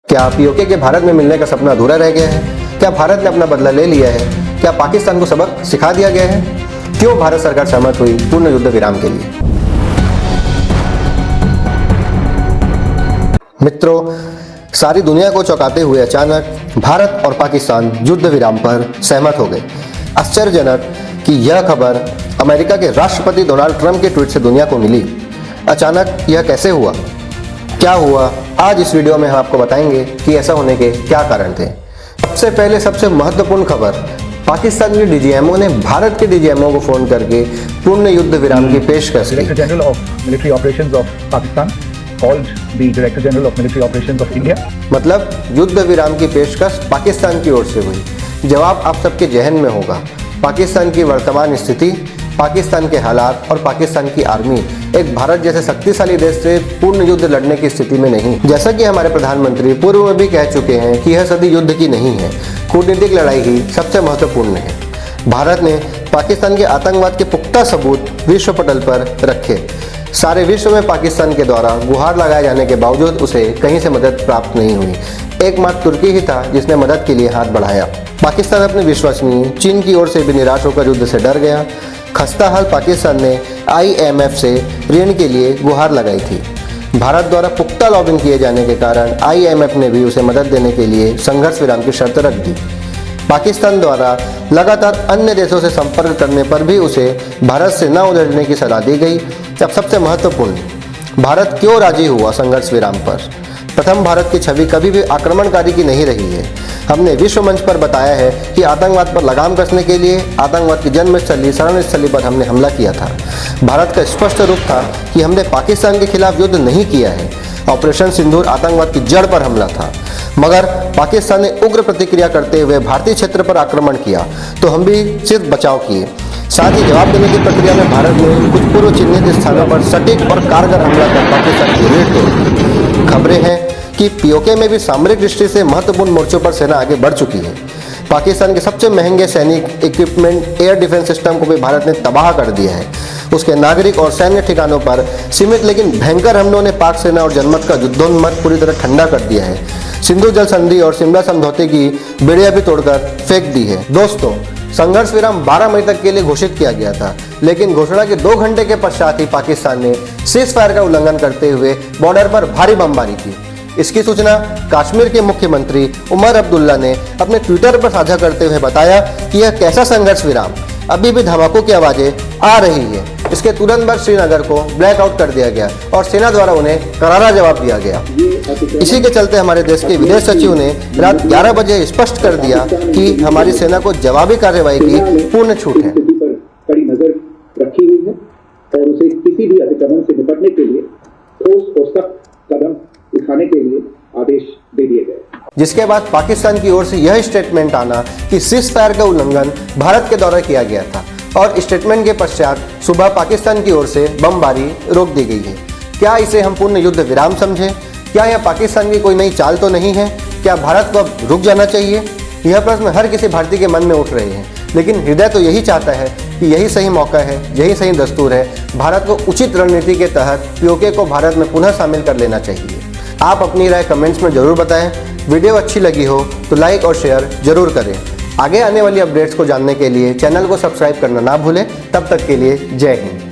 क्या पीओके के भारत में मिलने का सपना अधूरा रह गया है? क्या भारत ने अपना बदला ले लिया है? क्या पाकिस्तान को सबक सिखा दिया गया है? क्यों भारत सरकार सहमत हुई पूर्ण युद्ध विराम के लिए? मित्रों, सारी दुनिया को चौंकाते हुए अचानक भारत और पाकिस्तान युद्ध विराम पर सहमत हो गए। आश्चर्यजनक कि यह खबर अमेरिका के राष्ट्रपति डोनाल्ड ट्रंप के ट्वीट से दुनिया को मिली। अचानक यह कैसे हुआ, क्या हुआ, आज इस वीडियो में हम आपको बताएंगे कि ऐसा होने के क्या कारण थे। सबसे पहले सबसे महत्वपूर्ण खबर, पाकिस्तान के डीजीएमओ ने भारत के डीजीएमओ को फोन करके पूर्ण युद्ध विराम की पेशकश की। Director General of Military Operations of Pakistan called the Director General of Military Operations of India. मतलब युद्ध विराम की पेशकश पाकिस्तान की ओर से हुई। जवाब आप सबके जहन में होगा, पाकिस्तान की वर्तमान स्थिति, पाकिस्तान के हालात और पाकिस्तान की आर्मी एक भारत जैसे शक्तिशाली देश से पूर्ण युद्ध लड़ने की स्थिति में नहीं। जैसा कि हमारे प्रधानमंत्री पूर्व में भी कह चुके हैं कि यह सदी युद्ध की नहीं है, कूटनीतिक लड़ाई ही सबसे महत्वपूर्ण है। भारत ने पाकिस्तान के आतंकवाद के पुख्ता सबूत विश्व पटल पर रखे। सारे विश्व में पाकिस्तान के द्वारा गुहार लगाए जाने के बावजूद उसे कहीं से मदद प्राप्त नहीं हुई। एकमात्र तुर्की ही था जिसने मदद के लिए हाथ बढ़ाया। पाकिस्तान अपने विश्वसनीय चीन की ओर से भी निराश होकर युद्ध से डर गया। खस्ता हाल पाकिस्तान ने IMF से ऋण के लिए गुहार लगाई थी। भारत द्वारा पुख्ता लॉबिंग किए जाने के कारण IMF ने भी उसे मदद देने के लिए संघर्ष विराम की शर्त रख दी। पाकिस्तान द्वारा लगातार अन्य देशों से संपर्क करने पर भी उसे भारत से न उलझने की सलाह दी गई। अब सबसे महत्वपूर्ण, भारत क्यों राजी हुआ संघर्ष विराम पर? प्रथम, भारत की छवि कभी भी आक्रमणकारी की नहीं रही है। हमने विश्व मंच पर बताया है कि आतंकवाद पर लगाम कसने के लिए आतंकवाद की जन्मस्थली शरणस्थली पर हमने हमला किया था। भारत का स्पष्ट रुख था कि हमने पाकिस्तान के खिलाफ युद्ध नहीं किया है। ऑपरेशन सिंदूर आतंकवाद की जड़ पर हमला था, मगर पाकिस्तान ने उग्र प्रतिक्रिया करते हुए भारतीय क्षेत्र पर आक्रमण किया तो हम भी सिर्फ बचाव किए। साथ ही जवाब देने की प्रक्रिया में भारत ने कुछ पूर्व चिन्हित स्थानों पर सटीक और कारगर हमला कर पाकिस्तान की रीढ़ तोड़ दी। खबरें हैं कि पीओके में भी सामरिक दृष्टि से महत्वपूर्ण मोर्चों पर सेना आगे बढ़ चुकी है। पाकिस्तान के सबसे महंगे सैनिक इक्विपमेंट एयर डिफेंस सिस्टम को भी भारत ने तबाह कर दिया है। उसके नागरिक और सैन्य ठिकानों पर सीमित लेकिन भयंकर हमलों ने पाक सेना और जनमत का युद्धोन्माद पूरी तरह ठंडा कर दिया है। सिंधु जल संधि और शिमला समझौते की बेड़ियां भी तोड़कर फेंक दी है। दोस्तों, संघर्ष विराम 12 मई तक के लिए घोषित किया गया था, लेकिन घोषणा के 2 घंटे के पश्चात ही पाकिस्तान ने सीज फायर का उल्लंघन करते हुए बॉर्डर पर भारी बमबारी की। इसकी सूचना कश्मीर के मुख्यमंत्री उमर अब्दुल्ला ने अपने ट्विटर पर साझा करते हुए बताया कि यह कैसा संघर्ष विराम, अभी भी धमाकों की आवाजें आ रही है। इसके तुरंत बाद श्रीनगर को ब्लैकआउट कर दिया गया और सेना द्वारा उन्हें करारा जवाब दिया गया। इसी के चलते हमारे देश के विदेश सचिव ने रात 11 बजे स्पष्ट कर दिया कि हमारी सेना को जवाबी कार्रवाई की पूर्ण छूट है। कड़ी नजर रखी हुई है और उसे किसी भी अतिक्रमण से निपटने के लिए ठोस और सख्त कदम उठाने के लिए आदेश दे दिए गए। जिसके बाद पाकिस्तान की ओर से यह स्टेटमेंट आना कि सीज फायर का उल्लंघन भारत के द्वारा किया गया था और स्टेटमेंट के पश्चात सुबह पाकिस्तान की ओर से बमबारी रोक दी गई है। क्या इसे हम पूर्ण युद्ध विराम समझें? क्या यह पाकिस्तान की कोई नई चाल तो नहीं है? क्या भारत को अब रुक जाना चाहिए? यह प्रश्न हर किसी भारतीय के मन में उठ रहे हैं, लेकिन हृदय तो यही चाहता है कि यही सही मौका है, यही सही दस्तूर है। भारत को उचित रणनीति के तहत पीओके को भारत में पुनः शामिल कर लेना चाहिए। आप अपनी राय कमेंट्स में जरूर बताएं। वीडियो अच्छी लगी हो तो लाइक और शेयर जरूर करें। आगे आने वाली अपडेट्स को जानने के लिए चैनल को सब्सक्राइब करना ना भूलें। तब तक के लिए जय हिंद।